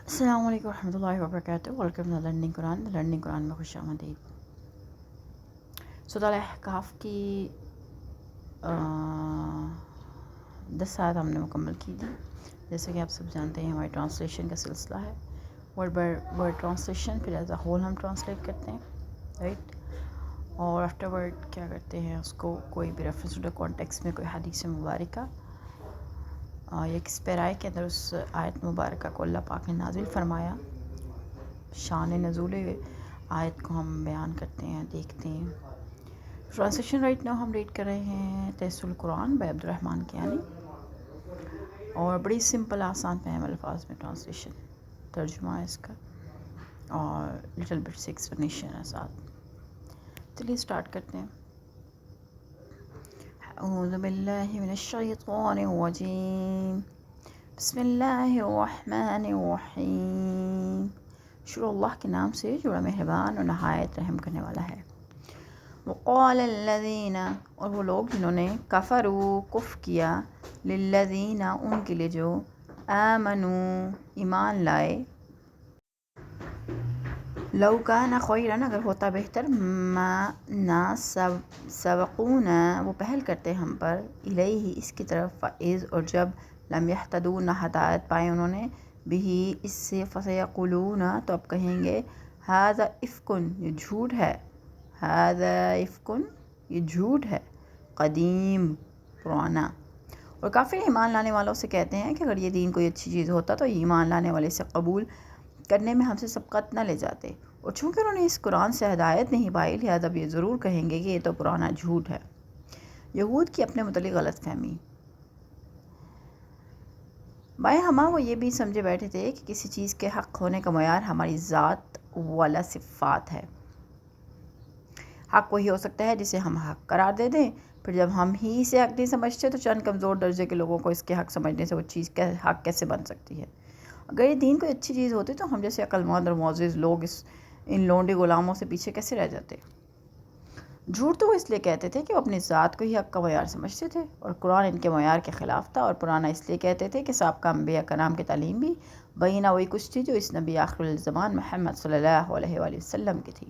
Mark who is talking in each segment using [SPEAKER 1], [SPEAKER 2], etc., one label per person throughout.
[SPEAKER 1] السلام علیکم ورحمۃ اللہ وبرکاتہ. ویلکم ٹو لرننگ قرآن میں خوش آمدید. سورۃ الاحقاف کی 10 آیات ہم نے مکمل کی تھی. جیسے کہ آپ سب جانتے ہیں ہماری ٹرانسلیشن کا سلسلہ ہے. ورڈ بائی ورڈ ٹرانسلیشن، پھر ایز اے ہول ہم ٹرانسلیٹ کرتے ہیں، رائٹ. اور آفٹر ورڈ کیا کرتے ہیں، اس کو کوئی بھی ریفرنس ٹو دا کانٹیکسٹ میں کوئی حدیث مبارکہ یا کس پیرائے کے اندر اس آیت مبارکہ کو اللہ پاک نے نازل فرمایا، شان نزول آیت کو ہم بیان کرتے ہیں، دیکھتے ہیں. ٹرانسلیشن رائٹ ناؤ ہم ریڈ کر رہے ہیں تیسر القرآن بائی عبدالرحمن کیانی، اور بڑی سمپل آسان فہم الفاظ میں ٹرانسلیشن ترجمہ ہے اس کا، اور لٹل بٹ سے ایکسپلینیشن ہے ساتھ. چلیے اسٹارٹ کرتے ہیں. اعوذ باللہ من الشیطان الرجیم، بسم اللہ الرحمن الرحیم. شروع اللہ کے نام سے جو بڑا مہربان اور نہایت رحم کرنے والا ہے. وقال الذین، اور وہ لوگ جنہوں نے کفروا کفر کیا، للذین ان کے لیے جو آمنوا ایمان لائے، لو کان خیرا اگر ہوتا بہتر، ما نہ سبقونا وہ پہل کرتے ہم پر، الیہ اس کی طرف، فاذ اور جب، لم یہتدوا نہ ہدایت پائے انہوں نے، بھی اس سے، فسیقولون تو اب کہیں گے، ھذا افک یہ جھوٹ ہے، ھذا افک یہ جھوٹ ہے، قدیم پرانا. اور کافر ایمان لانے والوں سے کہتے ہیں کہ اگر یہ دین کوئی اچھی چیز ہوتا تو ایمان لانے والے سے قبول کرنے میں ہم سے سبقت نہ لے جاتے، اور چونکہ انہوں نے اس قرآن سے ہدایت نہیں پائی لہذا یہ ضرور کہیں گے کہ یہ تو پرانا جھوٹ ہے. یہود کی اپنے متعلق غلط فہمی. بائیں ہمہ وہ یہ بھی سمجھے بیٹھے تھے کہ کسی چیز کے حق ہونے کا معیار ہماری ذات والا صفات ہے. حق وہی ہو سکتا ہے جسے ہم حق قرار دے دیں، پھر جب ہم ہی اسے حق نہیں سمجھتے تو چند کمزور درجے کے لوگوں کو اس کے حق سمجھنے سے وہ چیز کا حق کیسے بن سکتی ہے. اگر یہ دین کوئی اچھی چیز ہوتی تو ہم جیسے عقل مند اور معزز لوگ ان لونڈے غلاموں سے پیچھے کیسے رہ جاتے. جھوٹ تو وہ اس لیے کہتے تھے کہ وہ اپنی ذات کو ہی حق کا معیار سمجھتے تھے، اور قرآن ان کے معیار کے خلاف تھا. اور پرانا اس لیے کہتے تھے کہ سابقہ انبیاء کرام کی تعلیم بھی بینہ وہی کچھ تھی جو اس نبی آخر الزمان محمد صلی اللہ علیہ وآلہ وسلم کی تھی.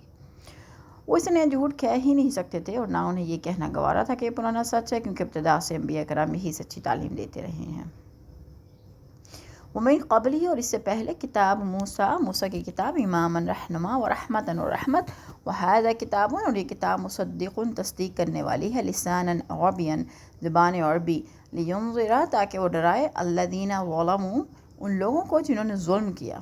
[SPEAKER 1] وہ اس نے جھوٹ کہہ ہی نہیں سکتے تھے، اور نہ انہیں یہ کہنا گوارا تھا کہ یہ پرانا سچ ہے، کیونکہ ابتدا سے انبیاء کرام یہی سچی تعلیم دیتے رہے ہیں. ومن قبلی اور اس سے پہلے کتاب موسیٰ کی کتاب، اماما رہنما و رحمتا و رحمت، وہذا کتاب اور یہ کتاب مصدق تصدیق کرنے والی ہے، لسانا عربیا زبان عربی، لینذر تاکہ وہ ڈرائے، الذین ظلموا ان لوگوں کو جنہوں نے ظلم کیا،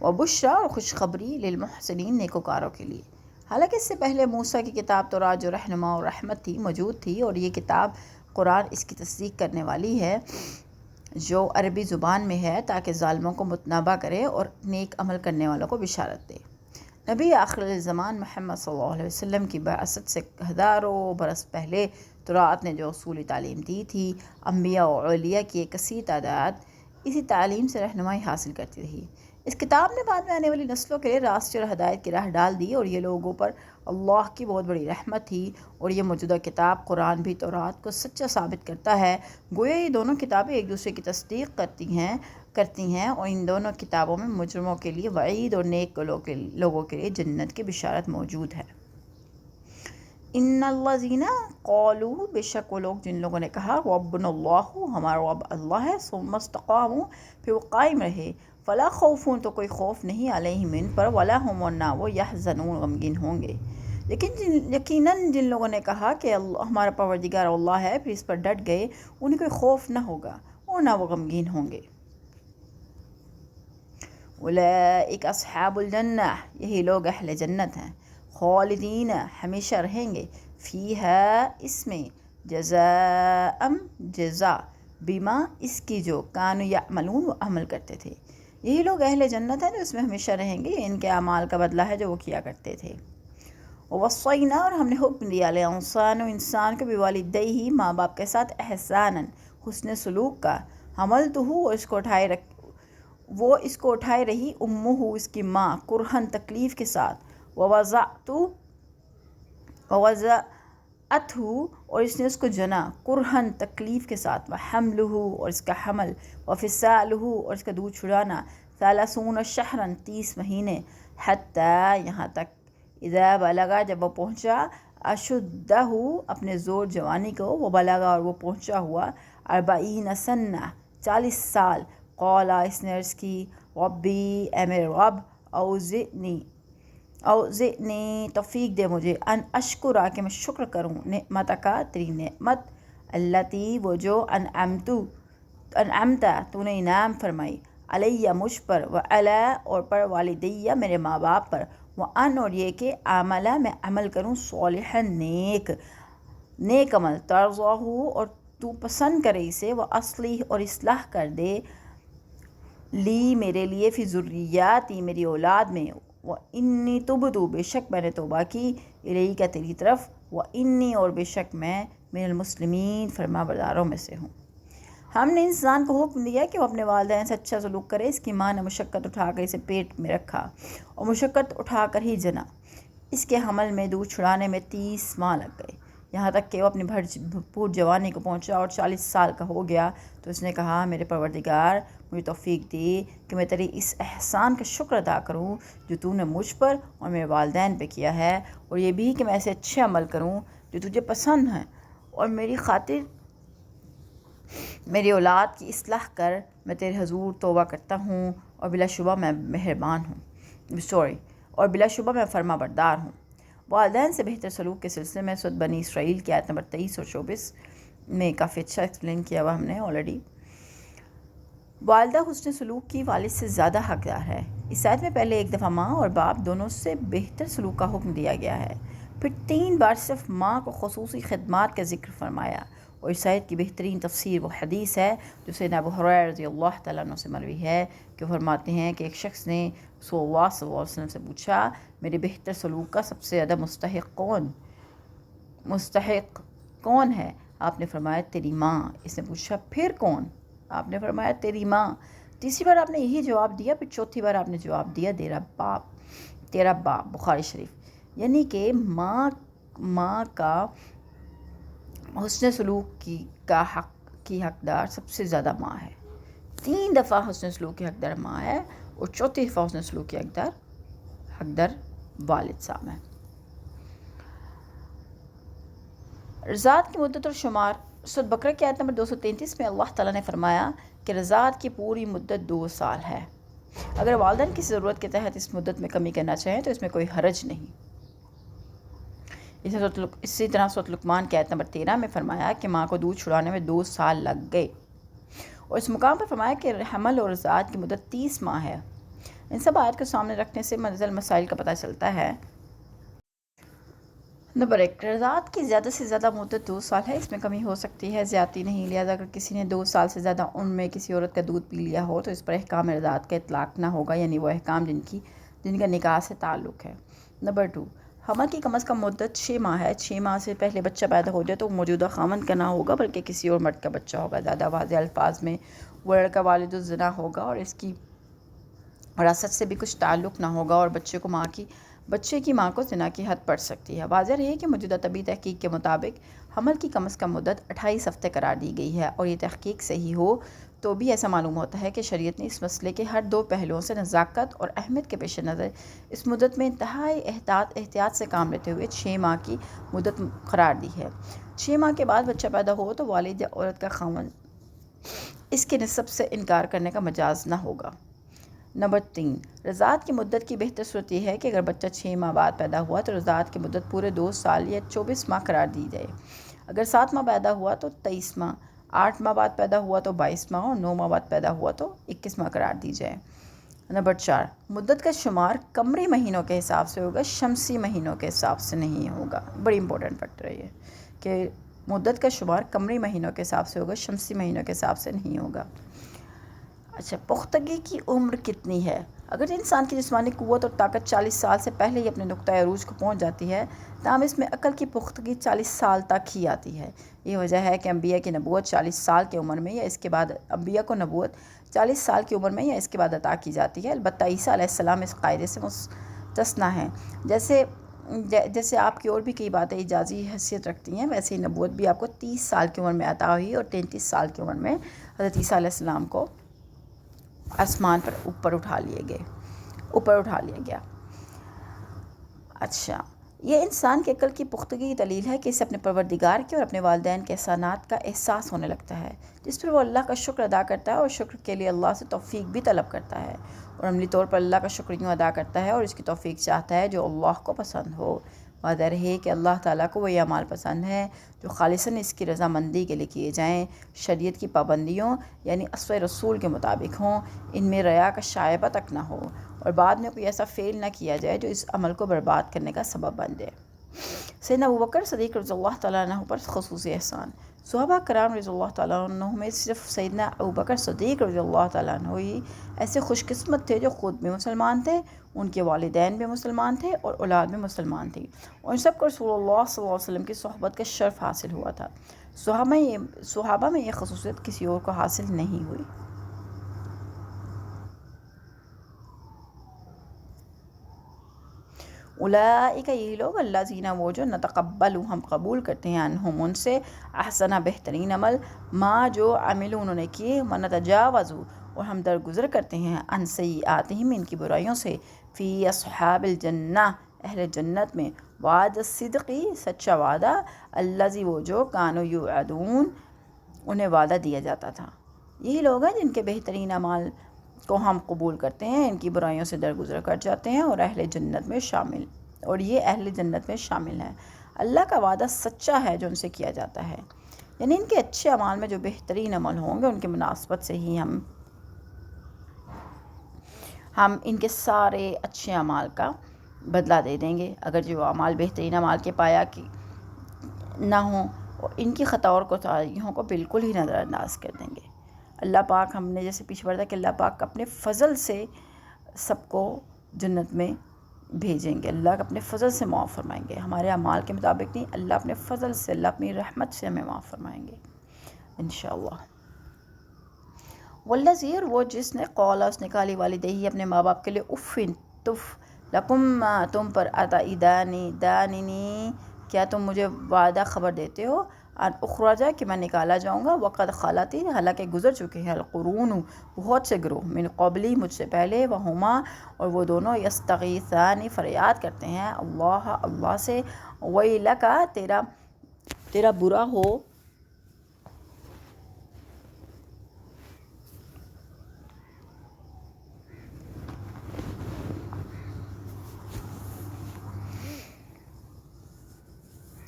[SPEAKER 1] وبشری اور خوشخبری، للمحسنین نیکوکاروں کے لیے. حالانکہ اس سے پہلے موسیٰ کی کتاب تورات جو رہنما اور رحمت تھی موجود تھی، اور یہ کتاب قرآن اس کی تصدیق کرنے والی ہے جو عربی زبان میں ہے، تاکہ ظالموں کو متنبہ کرے اور نیک عمل کرنے والوں کو بشارت دے. نبی آخر الزمان محمد صلی اللہ علیہ وسلم کی بعثت سے ہزاروں برس پہلے تورات نے جو اصولی تعلیم دی تھی، انبیاء و اولیاء کی ایک کثیر تعداد اسی تعلیم سے رہنمائی حاصل کرتی رہی. اس کتاب نے بعد میں آنے والی نسلوں کے لیے راستے اور ہدایت کی راہ ڈال دی، اور یہ لوگوں پر اللہ کی بہت بڑی رحمت تھی. اور یہ موجودہ کتاب قرآن بھی تورات کو سچا ثابت کرتا ہے. گویا یہ دونوں کتابیں ایک دوسرے کی تصدیق کرتی ہیں، اور ان دونوں کتابوں میں مجرموں کے لیے وعید اور نیک لوگوں کے لیے جنت کی بشارت موجود ہے. ان الذین قالوا بے شک وہ لوگ جن لوگوں نے کہا ربنا اللہ ہمارا رب اللہ ہے، ثم استقاموا پھر وہ قائم رہے، فلا خوف تو کوئی خوف نہیں علیہم ان پر، ولا ہم اور نہ وہ یحزنون غمگین ہوں گے. لیکن یقیناً جن لوگوں نے کہا کہ ہمارا پروردگار اللہ ہے، پھر اس پر ڈٹ گئے، انہیں کوئی خوف نہ ہوگا اور نہ وہ غمگین ہوں گے. اولئک اصحاب الجنہ یہی لوگ اہل جنت ہیں، خالدین ہمیشہ رہیں گے، فیہا اس میں، جزاء جزا، بما اس کی جو کانوا یعملون وہ عمل کرتے تھے. یہی لوگ اہل جنت ہیں جو اس میں ہمیشہ رہیں گے، ان کے اعمال کا بدلہ ہے جو وہ کیا کرتے تھے. وصینا اور ہم نے حکم دیا، الانسان انسان کو، بوالدیہ ماں باپ کے ساتھ، احسانا حسن سلوک کا، حملتہ وہ اس کو اٹھائے رہی، امہ اس کی ماں، کرہن تکلیف کے ساتھ، ووضعتہ اور اس نے اس کو جنا کرہن تکلیف کے ساتھ، وحملہ اور اس کا حمل، وفصالہ اور اس کا دودھ چھڑانا، 30 شہرا 30 مہینے، حتیٰ یہاں تک، اذا بلغا جب وہ پہنچا، اشدہ اپنے زور جوانی کو، وہ بلغا اور وہ پہنچا ہوا، 40 سنہ 40 سال، قولا اس نے عرض کی، ربی اے میرے رب، اوزعنی توفیق دے مجھے، ان اشکرا کہ میں شکر کروں، نعمتکا تیری نعمت، التی وہ جو انعمت تو نے انعام فرمائی، علیہ مجھ پر، وعلی اور پر والدیہ میرے ماں باپ پر، وان اور یہ کہ عملہ میں عمل کروں، صالحا نیک عمل، ترضاہ اور تو پسند کرے اسے، واصلح اور اصلاح کر دے، لی میرے لیے، فی ذریاتی میری اولاد میں، وانی تبتو بے شک میں نے توبہ کی، الیک تیری طرف، وانی اور بے شک میں، من المسلمین فرما برداروں میں سے ہوں۔ ہم نے انسان کو حکم دیا کہ وہ اپنے والدین سے اچھا سلوک کرے۔ اس کی ماں نے مشقت اٹھا کر اسے پیٹ میں رکھا اور مشقت اٹھا کر ہی جنا۔ اس کے حمل میں دودھ چھڑانے میں 30 ماہ لگ گئے، یہاں تک کہ وہ اپنی بھرپور جوانی کو پہنچا اور 40 سال کا ہو گیا، تو اس نے کہا، میرے پروردگار مجھے توفیق دی کہ میں تیری اس احسان کا شکر ادا کروں جو تو نے مجھ پر اور میرے والدین پہ کیا ہے، اور یہ بھی کہ میں ایسے اچھے عمل کروں جو تجھے پسند ہیں، اور میری خاطر میری اولاد کی اصلاح کر، میں تیرے حضور توبہ کرتا ہوں، اور بلا شبہ میں مہربان ہوں، اور بلا شبہ میں فرما بردار ہوں۔ والدین سے بہتر سلوک کے سلسلے میں سورۃ بنی اسرائیل کی آیت نمبر 23 اور 24 میں کافی اچھا ایکسپلین کیا ہوا ہم نے آلریڈی۔ والدہ حسن سلوک کی والد سے زیادہ حقدار ہے۔ اس آیت میں پہلے ایک دفعہ ماں اور باپ دونوں سے بہتر سلوک کا حکم دیا گیا ہے، پھر 3 بار صرف ماں کو خصوصی خدمات کا ذکر فرمایا، اور اس آیت کی بہترین تفسیر وہ حدیث ہے جو سیدنا ابو ہریرہ رضی اللہ تعالیٰ عنہ سے مروی ہے، کہ فرماتے ہیں کہ ایک شخص نے رسول اللہ صلی اللہ علیہ وسلم سے پوچھا، میرے بہتر سلوک کا سب سے زیادہ مستحق کون ہے؟ آپ نے فرمایا تیری ماں۔ اس نے پوچھا پھر کون؟ آپ نے فرمایا تیری ماں۔ تیسری بار آپ نے یہی جواب دیا، پھر چوتھی بار آپ نے جواب دیا تیرا باپ، بخاری شریف۔ یعنی کہ ماں کا حسن سلوک کی حقدار سب سے زیادہ ماں ہے۔ 3 دفعہ حسن سلوک کی حقدار ماں ہے، اور چوتھی دفعہ حسن سلوک کی حقدار والد صاحب ہیں۔ رضاعت کی مدت اور شمار، سورۃ بقرہ کی آیت نمبر 233 میں اللہ تعالیٰ نے فرمایا کہ رضاعت کی پوری مدت 2 سال ہے۔ اگر والدین کی ضرورت کے تحت اس مدت میں کمی کرنا چاہیں تو اس میں کوئی حرج نہیں۔ اسی طرح سورۃ لقمان کی آیت نمبر 13 میں فرمایا کہ ماں کو دودھ چھڑانے میں 2 سال لگ گئے، اور اس مقام پر فرمایا کہ حمل اور رضاعت کی مدت 30 ماہ ہے۔ ان سب آیت کو سامنے رکھنے سے منزل مسائل کا پتہ چلتا ہے۔ نمبر 1، رضاعت کی زیادہ سے زیادہ مدت 2 سال ہے، اس میں کمی ہو سکتی ہے، زیادتی نہیں، لہذا اگر کسی نے 2 سال سے زیادہ عمر میں کسی عورت کا دودھ پی لیا ہو تو اس پر احکام رضاعت کا اطلاق نہ ہوگا، یعنی وہ احکام جن کا نکاح سے تعلق ہے۔ نمبر 2، حمل کی کم از کم مدت 6 ماہ ہے۔ 6 ماہ سے پہلے بچہ پیدا ہو جائے تو موجودہ خاوند کا نہ ہوگا بلکہ کسی اور مرد کا بچہ ہوگا۔ زیادہ واضح الفاظ میں وہ لڑکا والد الزنا ہوگا اور اس کی وراثت سے بھی کچھ تعلق نہ ہوگا، اور بچے کی ماں کو زنا کی حد پڑ سکتی ہے۔ واضح رہے کہ موجودہ طبی تحقیق کے مطابق حمل کی کم از کم مدت 28 ہفتے قرار دی گئی ہے، اور یہ تحقیق صحیح ہو تو بھی ایسا معلوم ہوتا ہے کہ شریعت نے اس مسئلے کے ہر 2 پہلوؤں سے نزاکت اور اہمیت کے پیش نظر اس مدت میں انتہائی احتیاط سے کام لیتے ہوئے 6 ماہ کی مدت قرار دی ہے۔ 6 ماہ کے بعد بچہ پیدا ہو تو والد یا عورت کا خاوند اس کے نسب سے انکار کرنے کا مجاز نہ ہوگا۔ نمبر 3، رضاعت کی مدت کی بہتر صورت یہ ہے کہ اگر بچہ 6 ماہ بعد پیدا ہوا تو رضاعت کی مدت پورے 2 سال یا 24 ماہ قرار دی جائے۔ اگر 7 ماہ پیدا ہوا تو 23 ماہ، 8 ماہ بعد پیدا ہوا تو 22 ماہ، اور 9 ماہ بعد پیدا ہوا تو 21 ماہ قرار دی جائے۔ نمبر 4، مدت کا شمار قمری مہینوں کے حساب سے ہوگا، شمسی مہینوں کے حساب سے نہیں ہوگا۔ بڑی امپورٹنٹ فیکٹر ہے یہ کہ مدت کا شمار قمری مہینوں کے حساب سے ہوگا، شمسی مہینوں کے حساب سے نہیں ہوگا۔ اچھا، پختگی کی عمر کتنی ہے؟ اگر انسان کی جسمانی قوت اور طاقت 40 سال سے پہلے ہی اپنے نقطۂ عروج کو پہنچ جاتی ہے، تاہم اس میں عقل کی پختگی 40 سال تک ہی آتی ہے۔ یہ وجہ ہے کہ انبیاء کی نبوت 40 سال کی عمر میں یا اس کے بعد انبیاء کو نبوت 40 سال کی عمر میں یا اس کے بعد عطا کی جاتی ہے۔ البتہ عیسیٰ علیہ السلام اس قاعدے سے مستثنیٰ ہیں۔ جیسے جیسے آپ کی اور بھی کئی باتیں اجازی حیثیت رکھتی ہیں، ویسے ہی نبوت بھی آپ کو 30 سال کی عمر میں عطا ہوئی، اور 33 سال کی عمر میں حضرت عیسیٰ علیہ السلام کو آسمان پر اوپر اٹھا لیا گیا۔ اچھا، یہ انسان کے عقل کی پختگی کی دلیل ہے کہ اسے اپنے پروردگار کے اور اپنے والدین کے احسانات کا احساس ہونے لگتا ہے، جس پر وہ اللہ کا شکر ادا کرتا ہے اور شکر کے لیے اللہ سے توفیق بھی طلب کرتا ہے، اور عملی طور پر اللہ کا شکر یوں ادا کرتا ہے اور اس کی توفیق چاہتا ہے جو اللہ کو پسند ہو۔ واضح رہے کہ اللہ تعالیٰ کو وہی اعمال پسند ہیں جو خالصاً اس کی رضامندی کے لیے کیے جائیں، شریعت کی پابندیوں یعنی اسوہ رسول کے مطابق ہوں، ان میں ریا کا شائبہ تک نہ ہو، اور بعد میں کوئی ایسا فعل نہ کیا جائے جو اس عمل کو برباد کرنے کا سبب بن جائے۔ سیدنا ابوبکر صدیق رضی اللہ تعالیٰ عنہ پر خصوصی احسان۔ صحابہ کرام رضی اللہ تعالیٰ عنہ میں صرف سیدنا ابوبکر صدیق رضی اللہ تعالیٰ عنہ ہی ایسے خوش قسمت تھے جو خود بھی مسلمان تھے، ان کے والدین بھی مسلمان تھے اور اولاد بھی مسلمان تھی، اور ان سب کو رسول اللہ صلی اللہ علیہ وسلم کی صحبت کا شرف حاصل ہوا تھا۔ صحابہ میں یہ خصوصیت کسی اور کو حاصل نہیں ہوئی۔ اولئک یہی لوگ الذین وہ جو نتقبل ہم قبول کرتے ہیں عنہم ان سے احسن بہترین عمل ما جو عمل انہوں نے کیے، ونتجاوز اور ہم درگزر کرتے ہیں عن سیئاتہم ان کی برائیوں سے، فی اصحاب الجنہ اہل جنت میں، وعد الصدقی سچا وعدہ، الذی وہ جو کانوا یوعدون انہیں وعدہ دیا جاتا تھا۔ یہی لوگ ہیں جن کے بہترین اعمال کو ہم قبول کرتے ہیں، ان کی برائیوں سے درگزر کر جاتے ہیں، اور یہ اہل جنت میں شامل ہیں۔ اللہ کا وعدہ سچا ہے جو ان سے کیا جاتا ہے، یعنی ان کے اچھے اعمال میں جو بہترین عمل ہوں گے ان کی مناسبت سے ہی ہم ان کے سارے اچھے اعمال کا بدلہ دے دیں گے، اگر جو اعمال بہترین اعمال کے پایا کی نہ ہوں، اور ان کی خطا اور کوتاہیوں کو بالکل ہی نظر انداز کر دیں گے۔ اللہ پاک، ہم نے جیسے پیچھے پڑھا کہ اللہ پاک اپنے فضل سے سب کو جنت میں بھیجیں گے، اللہ اپنے فضل سے معاف فرمائیں گے، ہمارے اعمال کے مطابق نہیں، اللہ اپنے فضل سے، اللہ اپنی رحمت سے ہمیں معاف فرمائیں گے انشاءاللہ۔ والذی، اور وہ جس نے قولا اس نے کہا والدیہ اپنے ماں باپ کے لیے اف تف لکم تم پر داننی کیا تم مجھے وعدہ خبر دیتے ہو ان اخراجہ کہ میں نکالا جاؤں گا، وقد خالتی حالانکہ گزر چکے ہیں القرون بہت سے گروہ من قبلی مجھ سے پہلے، وہما اور وہ دونوں یستغیثان فریاد کرتے ہیں اللہ سے، ویلک تیرا برا ہو،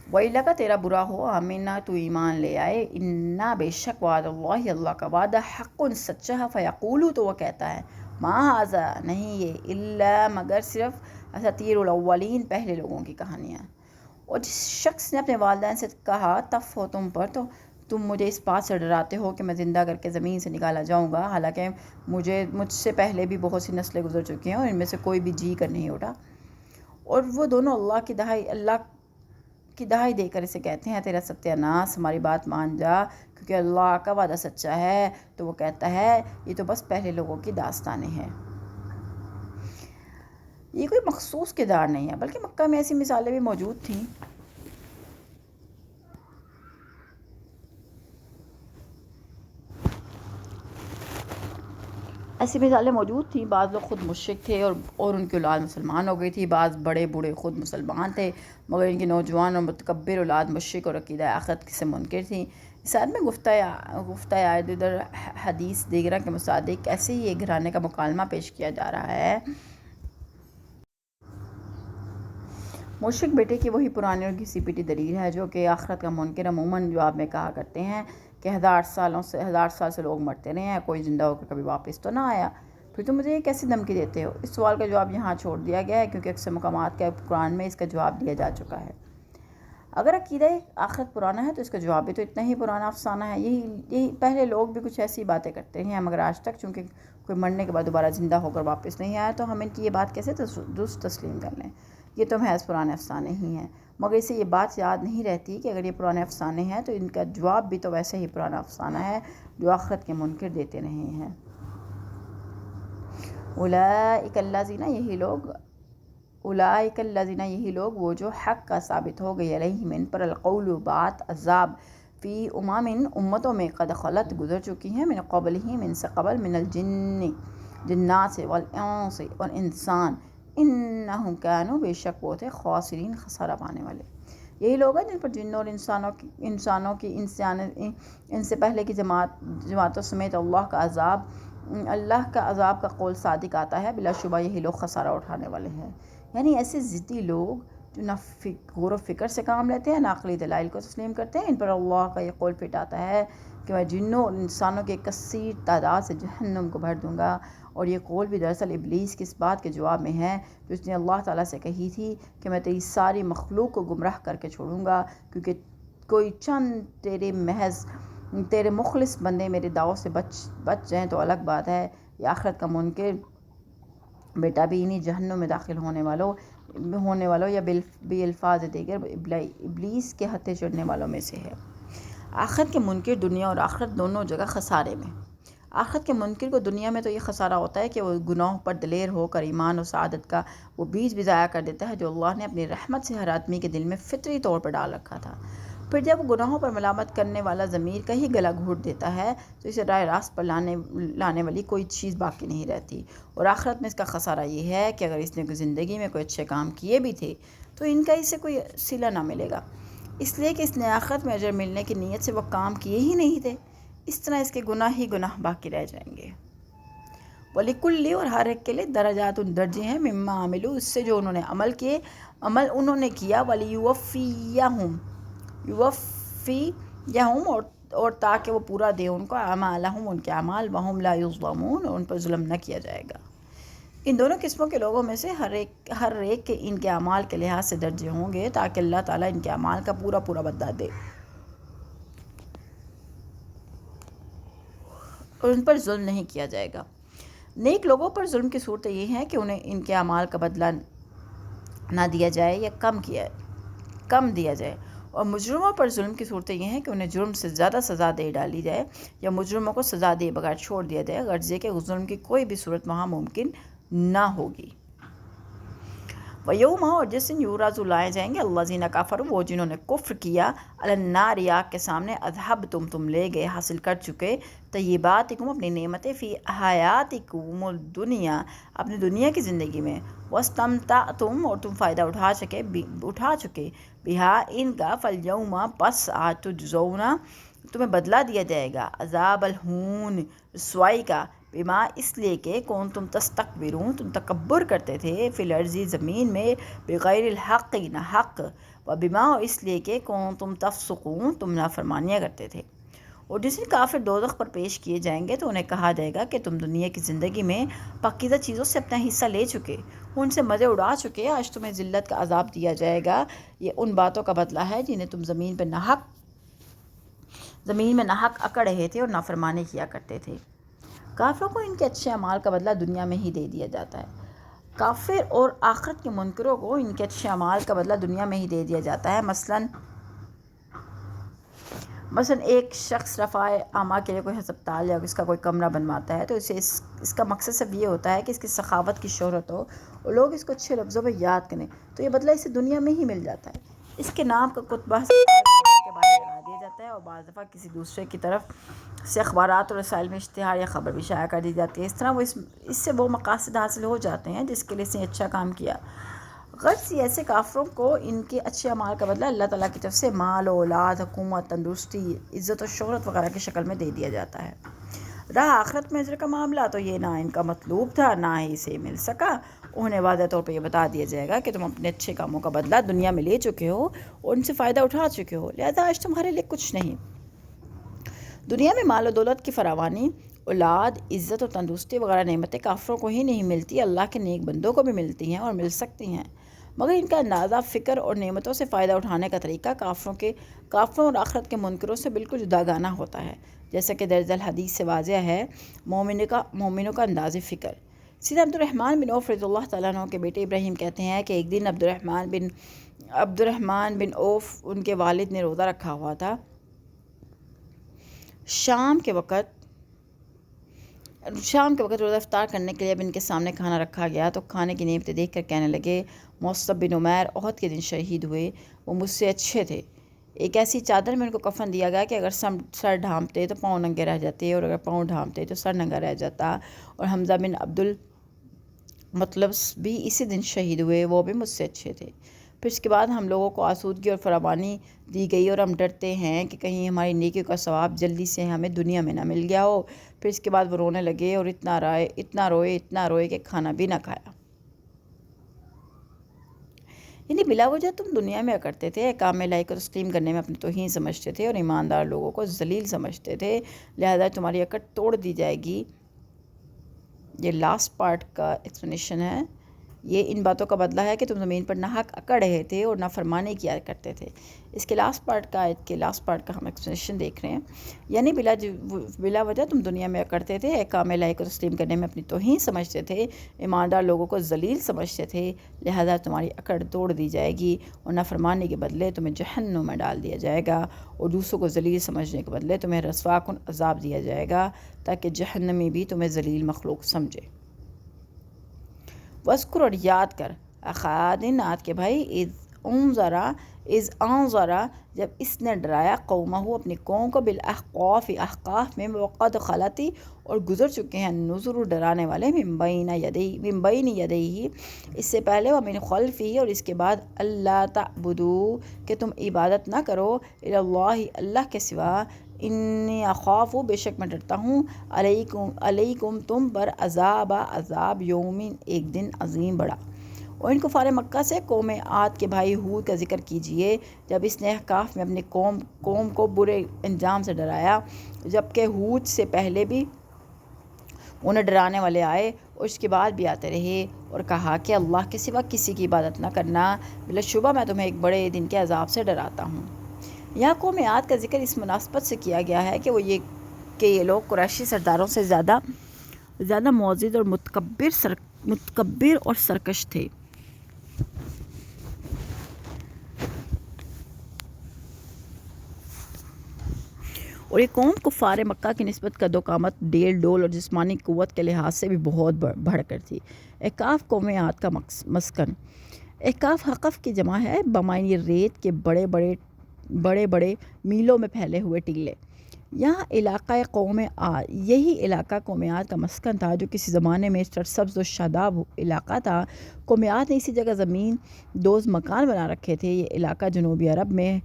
[SPEAKER 1] وَإِلَّا کا تیرا برا ہو، آمنا تو ایمان لے آئے، انا بے شک وعد اللہ اللہ کا وعدہ حق سچا ہے، فیقولو تو وہ کہتا ہے ما ھذا نہیں یہ الا مگر صرف اساطیر الاولین پہلے لوگوں کی کہانیاں۔ اور جس شخص نے اپنے والدین سے کہا تف ہو تم پر، تو تم مجھے اس بات سے ڈراتے ہو کہ میں زندہ کر کے زمین سے نکالا جاؤں گا، حالانکہ مجھ سے پہلے بھی بہت سی نسلیں گزر چکی ہیں اور ان میں سے کوئی بھی جی کر نہیں اٹھا۔ اور وہ دونوں اللہ کی دہائی دے کر اسے کہتے ہیں تیرا ستیہ ناس، ہماری بات مان جا کیونکہ اللہ کا وعدہ سچا ہے۔ تو وہ کہتا ہے یہ تو بس پہلے لوگوں کی داستانیں ہیں، یہ کوئی مخصوص کردار نہیں ہے، بلکہ مکہ میں ایسی مثالیں بھی موجود تھیں۔ بعض لوگ خود مشرک تھے اور ان کی اولاد مسلمان ہو گئی تھی، بعض بڑے بوڑھے خود مسلمان تھے مگر ان کی نوجوان اور متکبر اولاد مشرک اور عقیدہ آخرت سے منکر تھیں۔ اس آیت میں گفتہ آیت در حدیث دیگرہ کے مصادق ایسے ہی ایک گھرانے کا مکالمہ پیش کیا جا رہا ہے۔ مشرک بیٹے کی وہی پرانی اور گھسی پیٹی دلیل ہے جو کہ آخرت کا منکر عموماً جواب میں کہا کرتے ہیں کہ 1000 سال سے لوگ مرتے رہے ہیں، کوئی زندہ ہو کر کبھی واپس تو نہ آیا، پھر تم مجھے یہ کیسی دھمکی دیتے ہو؟ اس سوال کا جواب یہاں چھوڑ دیا گیا ہے کیونکہ اکثر مقامات کے قرآن میں اس کا جواب دیا جا چکا ہے۔ اگر عقیدہ آخرت پرانا ہے تو اس کا جواب بھی تو اتنا ہی پرانا افسانہ ہے۔ یہی پہلے لوگ بھی کچھ ایسی باتیں کرتے ہیں، مگر آج تک چونکہ کوئی مرنے کے بعد دوبارہ زندہ ہو کر واپس نہیں آیا تو ہم ان کی یہ بات کیسے درست تسلیم کر لیں؟ یہ تو محض پرانے افسانے ہی ہیں، مگر اسے یہ بات یاد نہیں رہتی کہ اگر یہ پرانے افسانے ہیں تو ان کا جواب بھی تو ویسے ہی پرانا افسانہ ہے جو آخرت کے منکر دیتے رہے ہیں۔ اولئک الذین، یہی لوگ اولئک الذین، یہی لوگ وہ جو حق کا ثابت ہو گئی علیہم ان پر القول بات، عذاب، فی امتوں میں قد خلت گزر چکی ہیں، من قبلہم ان سے قبل، من الجن جنات سے، والانس اور انسان، انہم کانوا بے شک وہ تھے، خاسرین خسارہ پانے والے۔ یہی لوگ ہیں جن پر جنوں اور انسانوں کی ان سے پہلے کی جماعتوں سمیت اللہ کا عذاب کا قول صادق آتا ہے، بلا شبہ یہی لوگ خسارہ اٹھانے والے ہیں۔ یعنی ایسے ضدی لوگ جو نہ غور و فکر سے کام لیتے ہیں، نہ عقلی دلائل کو تسلیم کرتے ہیں، ان پر اللہ کا یہ قول پھٹ آتا ہے کہ میں جنوں اور انسانوں کے کثیر تعداد سے جہنم کو بھر دوں گا۔ اور یہ قول بھی دراصل ابلیس کی اس بات کے جواب میں ہے جو اس نے اللہ تعالیٰ سے کہی تھی کہ میں تیری ساری مخلوق کو گمراہ کر کے چھوڑوں گا، کیونکہ کوئی چند تیرے مخلص بندے میرے دعوت سے بچ جائیں تو الگ بات ہے۔ یہ آخرت کا منکر بیٹا بھی انہی جہنم میں داخل ہونے والوں یا بے الفاظ دیگر ابلیس کے ہتھے چڑھنے والوں میں سے ہے۔ آخرت کے منکر دنیا اور آخرت دونوں جگہ خسارے میں۔ آخرت کے منکر کو دنیا میں تو یہ خسارہ ہوتا ہے کہ وہ گناہوں پر دلیر ہو کر ایمان و سعادت کا وہ بیج بھی ضائع کر دیتا ہے جو اللہ نے اپنی رحمت سے ہر آدمی کے دل میں فطری طور پر ڈال رکھا تھا۔ پھر جب گناہوں پر ملامت کرنے والا ضمیر کا ہی گلا گھونٹ دیتا ہے تو اسے راہ راست پر لانے والی کوئی چیز باقی نہیں رہتی۔ اور آخرت میں اس کا خسارہ یہ ہے کہ اگر اس نے زندگی میں کوئی اچھے کام کیے بھی تھے تو ان کا اسے کوئی صلہ نہ ملے گا، اس لیے کہ اس نے آخرت میں اجر ملنے کی نیت سے وہ کام کیے ہی نہیں تھے۔ اس طرح اس کے گناہ ہی گناہ باقی رہ جائیں گے۔ وَلِكُلِّ، اور ہر ایک کے لیے درجات درجے ہیں، مما عملوا، اس سے جو انہوں نے عمل انہوں نے کیا، وَلِيُوَفِّيَهُمْ اور تاکہ وہ پورا دے ان کو اعمالہم، ان کے اعمال، وَهُمْ لَا يُظْلَمُونَ، اور ان پر ظلم نہ کیا جائے گا۔ ان دونوں قسموں کے لوگوں میں سے ہر ایک کے ان کے اعمال کے لحاظ سے درجے ہوں گے تاکہ اللہ تعالیٰ ان کے اعمال کا پورا بدلہ دے، اور ان پر ظلم نہیں کیا جائے گا۔ نیک لوگوں پر ظلم کی صورت یہ ہے کہ انہیں ان کے اعمال کا بدلہ نہ دیا جائے یا کم دیا جائے، اور مجرموں پر ظلم کی صورت یہ ہے کہ انہیں جرم سے زیادہ سزا دے ڈالی جائے یا مجرموں کو سزا دے بغیر چھوڑ دیا جائے، غرض یہ کہ ظلم کی کوئی بھی صورت وہاں ممکن نہ ہوگی۔ وَيَوْمَ، اور جس دن یُعْرَضُ لائے جائیں گے، الَّذِينَ كَفَرُوا، وہ جنہوں نے کفر کیا، عَلَى النَّارِ، آگ کے سامنے، اذھبتم، تم لے گئے، حاصل کر چکے، طیباتکم، اپنی نعمتیں، فی حیاتکم الدنیا، اپنی دنیا کی زندگی میں، واستمتعتم، اور تم فائدہ اٹھا چکے، بہا، ان کا، فالیوم، پس آج، تجزون، تمہیں بدلہ دیا جائے گا، عذاب الہون، رسوائی کا، بما، اس لیے کہ کنتم تستکبرون، تم تکبر کرتے تھے، فی الارض، زمین میں، بغیر الحق، نہ حق، وبما، اور اس لیے کہ کنتم تفسقون، تم نافرمانیاں کرتے تھے۔ اور جس دن کافر دوزخ پر پیش کیے جائیں گے تو انہیں کہا جائے گا کہ تم دنیا کی زندگی میں پاکیزہ چیزوں سے اپنا حصہ لے چکے، ان سے مزے اڑا چکے، آج تمہیں ذلت کا عذاب دیا جائے گا، یہ ان باتوں کا بدلہ ہے جنہیں تم زمین میں ناحق اکڑ رہے تھے اور نافرمانی کیا کرتے تھے۔ کافروں کو ان کے اچھے اعمال کا بدلہ دنیا میں ہی دے دیا جاتا ہے۔ کافر اور آخرت کے منکروں کو ان کے اچھے اعمال کا بدلہ دنیا میں ہی دے دیا جاتا ہے۔ مثلاً ایک شخص رفاع عامہ کے لیے کوئی ہسپتال یا اس کا کوئی کمرہ بنواتا ہے تو اسے اس کا مقصد صرف یہ ہوتا ہے کہ اس کی سخاوت کی شہرت ہو اور لوگ اس کو اچھے لفظوں میں یاد کریں، تو یہ بدلہ اسے دنیا میں ہی مل جاتا ہے۔ اس کے نام کا کتبہ ہسپتال کے باہر لگا دیا جاتا ہے، اور بعض دفعہ کسی دوسرے کی طرف سے اخبارات اور رسائل میں اشتہار یا خبر بھی شائع کر دی جاتی ہے۔ اس طرح اس سے وہ مقاصد حاصل ہو جاتے ہیں جس کے لیے اس نے اچھا کام کیا۔ غرض یہ ایسے کافروں کو ان کے اچھے اعمال کا بدلہ اللہ تعالیٰ کی طرف سے مال و اولاد، حکومت، تندرستی، عزت و شہرت وغیرہ کی شکل میں دے دیا جاتا ہے۔ رہا آخرت میں اجر کا معاملہ تو یہ نہ ان کا مطلوب تھا نہ ہی اسے مل سکا۔ انہیں واضح طور پہ یہ بتا دیا جائے گا کہ تم اپنے اچھے کاموں کا بدلہ دنیا میں لے چکے ہو اور ان سے فائدہ اٹھا چکے ہو، لہذا آج تمہارے لیے کچھ نہیں۔ دنیا میں مال و دولت کی فراوانی، اولاد، عزت اور تندرستی وغیرہ نعمتیں کافروں کو ہی نہیں ملتی، اللہ کے نیک بندوں کو بھی ملتی ہیں اور مل سکتی ہیں، مگر ان کا اندازہ، فکر اور نعمتوں سے فائدہ اٹھانے کا طریقہ کافروں اور آخرت کے منکروں سے بالکل جداگانہ ہوتا ہے، جیسا کہ درج الحدیث سے واضح ہے۔ مومنوں کا انداز فکر۔ سیدنا عبد الرحمن بن عوف رضی اللہ تعالیٰ عنہ کے بیٹے ابراہیم کہتے ہیں کہ ایک دن عبد الرحمن بن عوف، ان کے والد نے روزہ رکھا ہوا تھا۔ شام کے وقت شام کے وقت روزہ افطار کرنے کے لیے اب ان کے سامنے کھانا رکھا گیا تو کھانے کی نعمتیں دیکھ کر کہنے لگے، مصعب بن عمیر احد کے دن شہید ہوئے، وہ مجھ سے اچھے تھے۔ ایک ایسی چادر میں ان کو کفن دیا گیا کہ اگر سر ڈھانپتے تو پاؤں ننگے رہ جاتے، اور اگر پاؤں ڈھانپتے تو سر ننگا رہ جاتا۔ اور حمزہ بن عبد المطلب بھی اسی دن شہید ہوئے، وہ بھی مجھ سے اچھے تھے۔ پھر اس کے بعد ہم لوگوں کو آسودگی اور فراوانی دی گئی، اور ہم ڈرتے ہیں کہ کہیں ہماری نیکیوں کا ثواب جلدی سے ہمیں دنیا میں نہ مل گیا ہو۔ پھر اس کے بعد وہ رونے لگے اور اتنا روئے کہ کھانا بھی نہ کھایا۔ یعنی بلا وجہ تم دنیا میں کرتے تھے، احکام الہی کو تسلیم کرنے میں اپنی توہین سمجھتے تھے اور ایماندار لوگوں کو ذلیل سمجھتے تھے، لہذا تمہاری اکڑ توڑ دی جائے گی۔ یہ لاسٹ پارٹ کا ایکسپلینیشن ہے۔ یہ ان باتوں کا بدلہ ہے کہ تم زمین پر ناحق اکڑ رہے تھے اور نافرمانی کیا کرتے تھے۔ اس کے لاسٹ پارٹ کا ہم ایکسپلینیشن دیکھ رہے ہیں۔ یعنی بلا وجہ تم دنیا میں اکڑتے تھے، احکام الہی کو تسلیم کرنے میں اپنی توہین سمجھتے تھے، ایماندار لوگوں کو ذلیل سمجھتے تھے، لہذا تمہاری اکڑ توڑ دی جائے گی اور نافرمانی کے بدلے تمہیں جہنم میں ڈال دیا جائے گا، اور دوسروں کو ذلیل سمجھنے کے بدلے تمہیں رسوا کن عذاب دیا جائے گا، تاکہ جہنمی بھی تمہیں ذلیل مخلوق سمجھے۔ وذکر اور یاد کر، اخاد عاد کے بھائی، اذ انذرا جب اس نے ڈرایا قومہ اپنی قوم کو بالاحقاف احقاف میں، وقد خلتی اور گزر چکے ہیں، نذر ڈرانے والے، من بین یدیہ اس سے پہلے، ومن خلفہ اور اس کے بعد، اللہ تعبدوا کہ تم عبادت نہ کرو، الی اللہ اللہ کے سوا، انی اخاف بے شک میں ڈرتا ہوں، علیکم تم پر، عذاب یومن ایک دن عظیم بڑا۔ اور ان کفار مکہ سے قوم عاد کے بھائی ہود کا ذکر کیجئے، جب اس نے احقاف میں اپنی قوم کو برے انجام سے ڈرایا، جبکہ ہود سے پہلے بھی انہیں ڈرانے والے آئے اور اس کے بعد بھی آتے رہے، اور کہا کہ اللہ کے سوا کسی کی عبادت نہ کرنا، بلا شبہ میں تمہیں ایک بڑے دن کے عذاب سے ڈراتا ہوں۔ یہاں قوم عاد کا ذکر اس مناسبت سے کیا گیا ہے کہ یہ لوگ قریشی سرداروں سے زیادہ معزز اور متکبر اور سرکش تھے۔ اور یہ قوم کفار مکہ کی نسبت قد و قامت، ڈیل ڈول اور جسمانی قوت کے لحاظ سے بھی بہت بڑھ کر تھی۔ احقاف قوم عاد کا مسکن۔ احقاف حقف کی جمع ہے، بمعنی ریت کے بڑے بڑے میلوں میں پھیلے ہوئے ٹیلے۔ یہی علاقہ قوم عاد کا مسکن تھا، جو کسی زمانے میں سرسبز و شاداب علاقہ تھا۔ قوم عاد نے اسی جگہ زمین دوز مکان بنا رکھے تھے۔ یہ علاقہ جنوبی عرب میں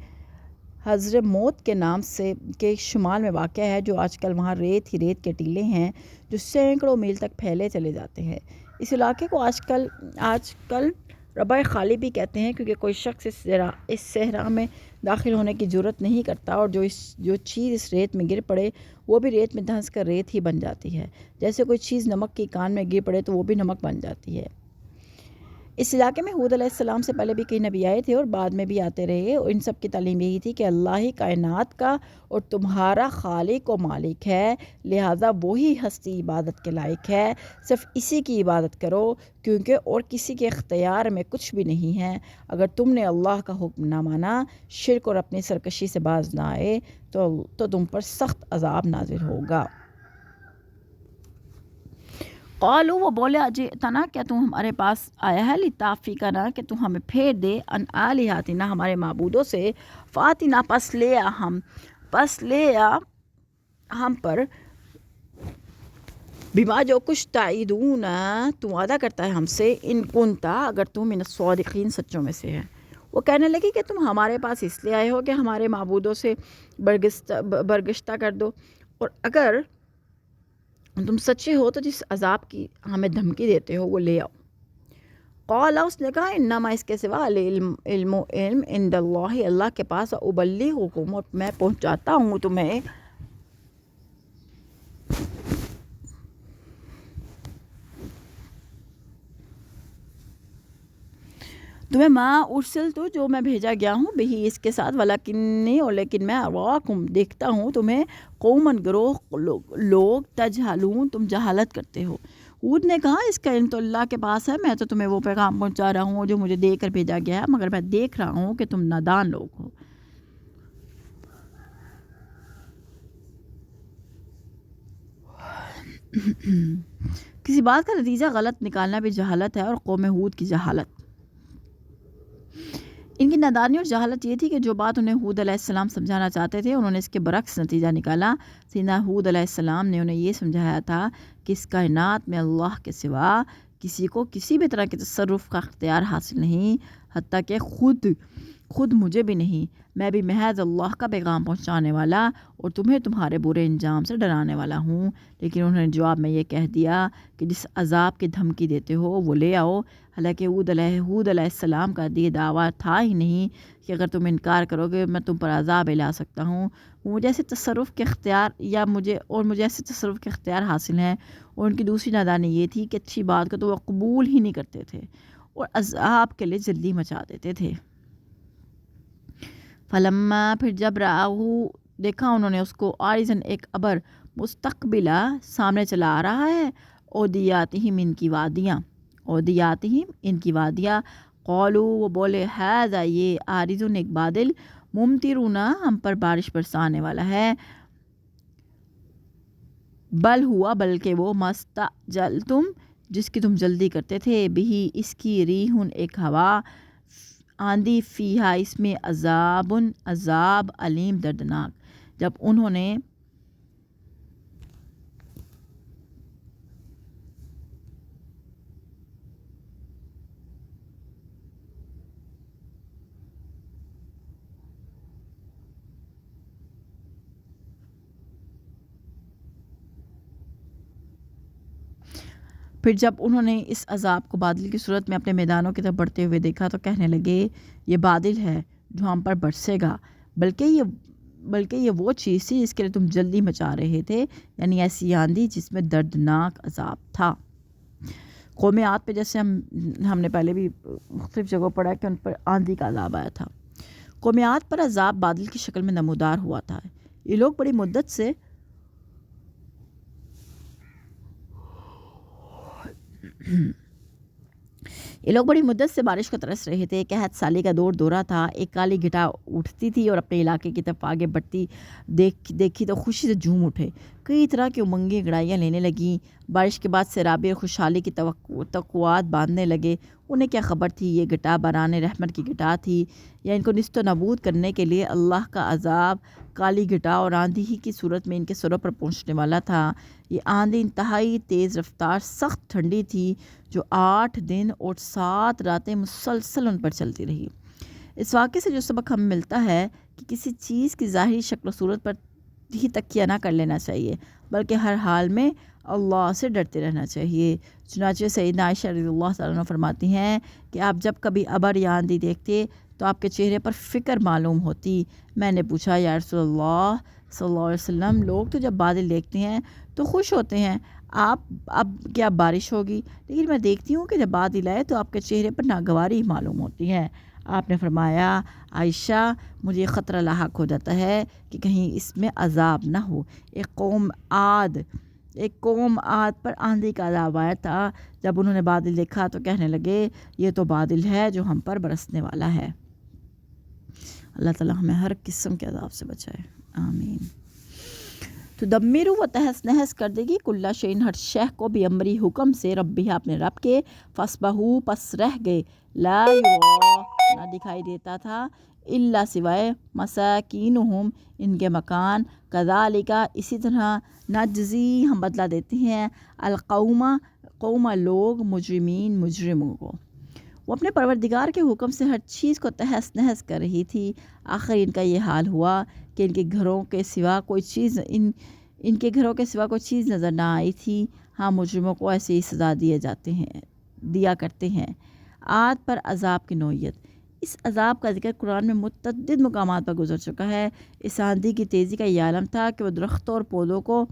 [SPEAKER 1] حضرموت کے نام کے شمال میں واقع ہے، جو آج کل وہاں ریت ہی ریت کے ٹیلے ہیں جو سینکڑوں میل تک پھیلے چلے جاتے ہیں۔ اس علاقے کو آج کل ربع خالی بھی کہتے ہیں، کیونکہ کوئی شخص اس صحرا میں داخل ہونے کی جرات نہیں کرتا، اور جو چیز اس ریت میں گر پڑے وہ بھی ریت میں دھنس کر ریت ہی بن جاتی ہے، جیسے کوئی چیز نمک کی کان میں گر پڑے تو وہ بھی نمک بن جاتی ہے۔ اس علاقے میں ہود علیہ السلام سے پہلے بھی کئی نبی آئے تھے اور بعد میں بھی آتے رہے، اور ان سب کی تعلیم یہی تھی کہ اللہ ہی کائنات کا اور تمہارا خالق و مالک ہے، لہٰذا وہی ہستی عبادت کے لائق ہے، صرف اسی کی عبادت کرو، کیونکہ اور کسی کے اختیار میں کچھ بھی نہیں ہے۔ اگر تم نے اللہ کا حکم نہ مانا، شرک اور اپنی سرکشی سے باز نہ آئے تو تم پر سخت عذاب نازل ہوگا۔ قالوا وہ بولے، اجئتنا کیا تم ہمارے پاس آیا ہے، لتعفکنا کہ تم ہمیں پھیر دے، عن آلہتنا ہمارے معبودوں سے، فاتنا پس لے آ ہم پر، بما جو کچھ تعیدون تم وعدہ کرتا ہے ہم سے، ان کنتا اگر تم من الصادقین سچوں میں سے ہے۔ وہ کہنے لگے کہ تم ہمارے پاس اس لیے آئے ہو کہ ہمارے معبودوں سے برگشتہ کر دو، اور اگر تم سچے ہو تو جس عذاب کی ہمیں دھمکی دیتے ہو وہ لے آؤ۔ قال اس نے کہا، انما اس کے سوا، علم عند اللہ اللہ کے پاس، ابلغکم اور میں پہنچاتا ہوں تمہیں، ما ارسلت جو میں بھیجا گیا ہوں، بہی اس کے ساتھ، ولکنی اور لیکن میں، اراکم دیکھتا ہوں تمہیں، قوماً گروہ لوگ، تجہلون تم جہالت کرتے ہو۔ ہود نے کہا، اس کا علم تو اللہ کے پاس ہے، میں تو تمہیں وہ پیغام پہنچا رہا ہوں جو مجھے دے کر بھیجا گیا ہے، مگر میں دیکھ رہا ہوں کہ تم نادان لوگ ہو۔ کسی بات کا نتیجہ غلط نکالنا بھی جہالت ہے، اور قوم ہود کی جہالت، ان کی نادانی اور جہالت یہ تھی کہ جو بات انہیں ہود علیہ السلام سمجھانا چاہتے تھے انہوں نے اس کے برعکس نتیجہ نکالا۔ سیدنا ہود علیہ السلام نے انہیں یہ سمجھایا تھا کہ اس کائنات میں اللہ کے سوا کسی کو کسی بھی طرح کے تصرف کا اختیار حاصل نہیں، حتیٰ کہ خود مجھے بھی نہیں، میں بھی محض اللہ کا پیغام پہنچانے والا اور تمہیں تمہارے برے انجام سے ڈرانے والا ہوں۔ لیکن انہوں نے جواب میں یہ کہہ دیا کہ جس عذاب کی دھمکی دیتے ہو وہ لے آؤ، حالانکہ ہود علیہ السلام کا یہ دعویٰ تھا ہی نہیں کہ اگر تم انکار کرو گے میں تم پر عذاب لا سکتا ہوں۔ مجھے ایسے تصرف کے اختیار حاصل ہیں، اور ان کی دوسری نادانی یہ تھی کہ اچھی بات کو تو وہ قبول ہی نہیں کرتے تھے اور عذاب کے لیے جلدی مچا دیتے تھے۔ فلما، پھر جب رآہو، دیکھا انہوں نے اس کو، عارضاً ایک ابر، مستقبلہ، سامنے چلا آ رہا ہے، اودیاتہم، ان کی وادیاں، قولو، وہ بولے، ھذا، یہ، عارضٌ، ایک بادل، ممطرنا، ہم پر بارش برسانے والا ہے، بل ہوا، بلکہ وہ، مستعجلتم، جس کی تم جلدی کرتے تھے، بہی، اس کی، ریحٌ، ایک ہوا، آندھی، فیہا، اس میں، عذاب علیم، دردناک۔ جب انہوں نے اس عذاب کو بادل کی صورت میں اپنے میدانوں کی طرف بڑھتے ہوئے دیکھا تو کہنے لگے، یہ بادل ہے جو ہم پر برسے گا، بلکہ یہ وہ چیز تھی جس کے لیے تم جلدی مچا رہے تھے، یعنی ایسی آندھی جس میں دردناک عذاب تھا۔ قوم عاد پہ جیسے ہم نے پہلے بھی مختلف جگہوں پڑھا کہ ان پر آندھی کا عذاب آیا تھا، قوم عاد پر عذاب بادل کی شکل میں نمودار ہوا تھا۔ یہ لوگ بڑی مدت سے بارش کو ترس رہے تھے۔ قحط سالی کا دورہ تھا، ایک کالی گھٹا اٹھتی تھی اور اپنے علاقے کی طرف آگے بڑھتی دیکھی تو خوشی سے جھوم اٹھے، کئی طرح کی امنگیں انگڑائیاں لینے لگیں۔ بارش کے بعد سیلابی اور خوشحالی کی توقعات باندھنے لگے۔ انہیں کیا خبر تھی یہ گھٹا باران رحمت کی گھٹا تھی یا ان کو نیست و نابود کرنے کے لیے اللہ کا عذاب کالی گھٹا اور آندھی ہی کی صورت میں ان کے سروں پر پہنچنے والا تھا۔ یہ آندھی انتہائی تیز رفتار، سخت ٹھنڈی تھی، جو 8 دن اور 7 راتیں مسلسل ان پر چلتی رہی۔ اس واقعے سے جو سبق ہمیں ملتا ہے کہ کسی چیز کی ظاہری شکل و صورت پر ہی تکیہ نہ کر لینا چاہیے، بلکہ ہر حال میں اللہ سے ڈرتے رہنا چاہیے۔ چنانچہ سیدنا عائشہ رضی اللہ تعالیٰ عنہ فرماتی ہیں کہ آپ جب کبھی ابر یا آندھی دیکھتے تو آپ کے چہرے پر فکر معلوم ہوتی۔ میں نے پوچھا، یا رسول اللہ صلی اللہ علیہ وسلم، لوگ تو جب بادل دیکھتے ہیں تو خوش ہوتے ہیں، اب کیا بارش ہوگی؟ لیکن میں دیکھتی ہوں کہ جب بادل آئے تو آپ کے چہرے پر ناگواری معلوم ہوتی ہے۔ آپ نے فرمایا، عائشہ، مجھے خطرہ لاحق ہو جاتا ہے کہ کہیں اس میں عذاب نہ ہو۔ ایک قوم عاد پر آندھی کا عذاب آیا تھا۔ جب انہوں نے بادل دیکھا تو کہنے لگے، یہ تو بادل ہے جو ہم پر برسنے والا ہے۔ اللہ تعالیٰ ہمیں ہر قسم کے عذاب سے بچائے، آمین۔ تدمر، وہ تہس نہس کر دے گی، کل شیء، ہر شے کو، بامری، حکم سے، ربہ، اپنے رب کے، فاصبحوا، پس رہ گئے، لا یری، نہ دکھائی دیتا تھا، الا، سوائے، مساکینہم، ان کے مکان، کذالک، اسی طرح، نجزی، ہم بدلہ دیتے ہیں، قوم، لوگ، مجرموں کو۔ وہ اپنے پروردگار کے حکم سے ہر چیز کو تہس نہس کر رہی تھی، آخر ان کا یہ حال ہوا کہ ان کے گھروں کے سوا کوئی چیز نظر نہ آئی تھی۔ ہاں، مجرموں کو ایسے ہی سزا دیا کرتے ہیں۔ عاد پر عذاب کی نوعیت، اس عذاب کا ذکر قرآن میں متعدد مقامات پر گزر چکا ہے۔ اس آندھی کی تیزی کا یہ عالم تھا کہ وہ درختوں اور پودوں کو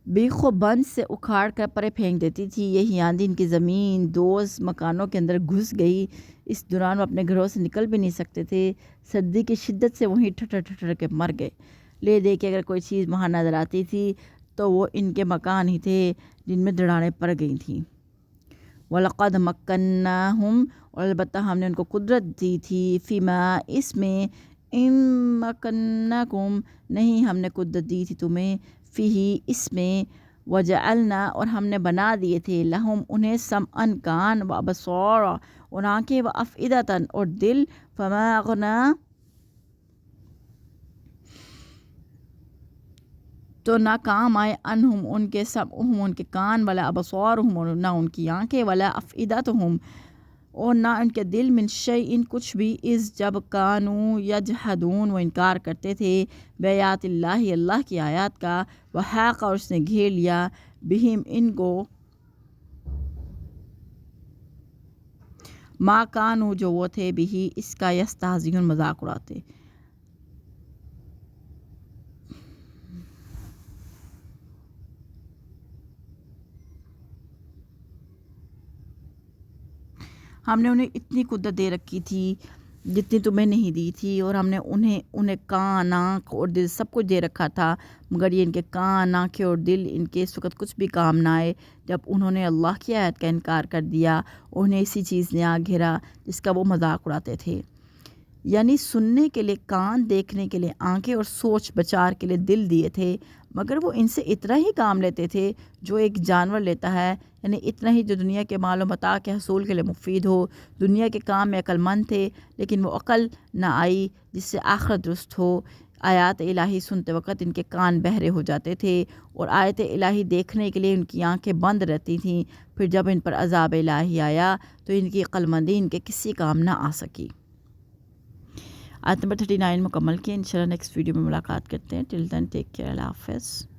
[SPEAKER 1] بیخ و بند سے اکھاڑ کر پرے پھینک دیتی تھی۔ یہی آندھی ان کی زمین دوز مکانوں کے اندر گھس گئی۔ اس دوران وہ اپنے گھروں سے نکل بھی نہیں سکتے تھے، سردی کی شدت سے وہیں ٹھٹر کے مر گئے۔ لے دے کے اگر کوئی چیز وہاں نظر آتی تھی تو وہ ان کے مکان ہی تھے جن میں دڑاڑیں پڑ گئی تھیں۔ وَلَقَدْ مَكَّنَّاهُمْ، اور البتہ ہم نے ان کو قدرت دی تھی، فِيمَا، اس میں، مکنکم نہیں ہم نے قدرت دی تھی تمہیں فیہ اس میں وجعلنا اور ہم نے بنا دیے تھے لہم انہیں سمعن کان و ابصار اور آنکھیں و افئدتاً اور دل فما اغنا تو نہ کام آئے انہم ان کے سمعہم ان کے کان ولا ابصارہم اور نہ ان کی آنکھیں ولا افئدتہم اور نہ ان کے دل من شیء کچھ بھی اس جب کانوا یجحدون وہ انکار کرتے تھے بیات اللہ اللہ کی آیات کا وحاق اور اس نے گھیر لیا بہم ان کو ما کانوا جو وہ تھے بھی اس کا یستہزئون مذاق اڑاتے. ہم نے انہیں اتنی قدرت دے رکھی تھی جتنی تمہیں نہیں دی تھی اور ہم نے انہیں کان آنکھ اور دل سب کچھ دے رکھا تھا مگر یہ ان کے کان آنکھیں اور دل ان کے اس وقت کچھ بھی کام نہ آئے جب انہوں نے اللہ کی آیت کا انکار کر دیا. انہیں اسی چیز نے آ گھیرا جس کا وہ مذاق اڑاتے تھے. یعنی سننے کے لیے کان، دیکھنے کے لیے آنکھیں اور سوچ بچار کے لیے دل دیے تھے مگر وہ ان سے اتنا ہی کام لیتے تھے جو ایک جانور لیتا ہے، یعنی اتنا ہی جو دنیا کے مال و متاع کے حصول کے لیے مفید ہو. دنیا کے کام میں عقل مند تھے لیکن وہ عقل نہ آئی جس سے آخرت درست ہو. آیات الہی سنتے وقت ان کے کان بہرے ہو جاتے تھے اور آیت الہی دیکھنے کے لیے ان کی آنکھیں بند رہتی تھیں. پھر جب ان پر عذاب الہی آیا تو ان کی عقل مندی ان کے کسی کام نہ آ سکی. آیت نمبر 39 مکمل کی. انشاءاللہ نیکسٹ ویڈیو میں ملاقات کرتے ہیں. ٹل دین ٹیک کیئر. اللہ حافظ.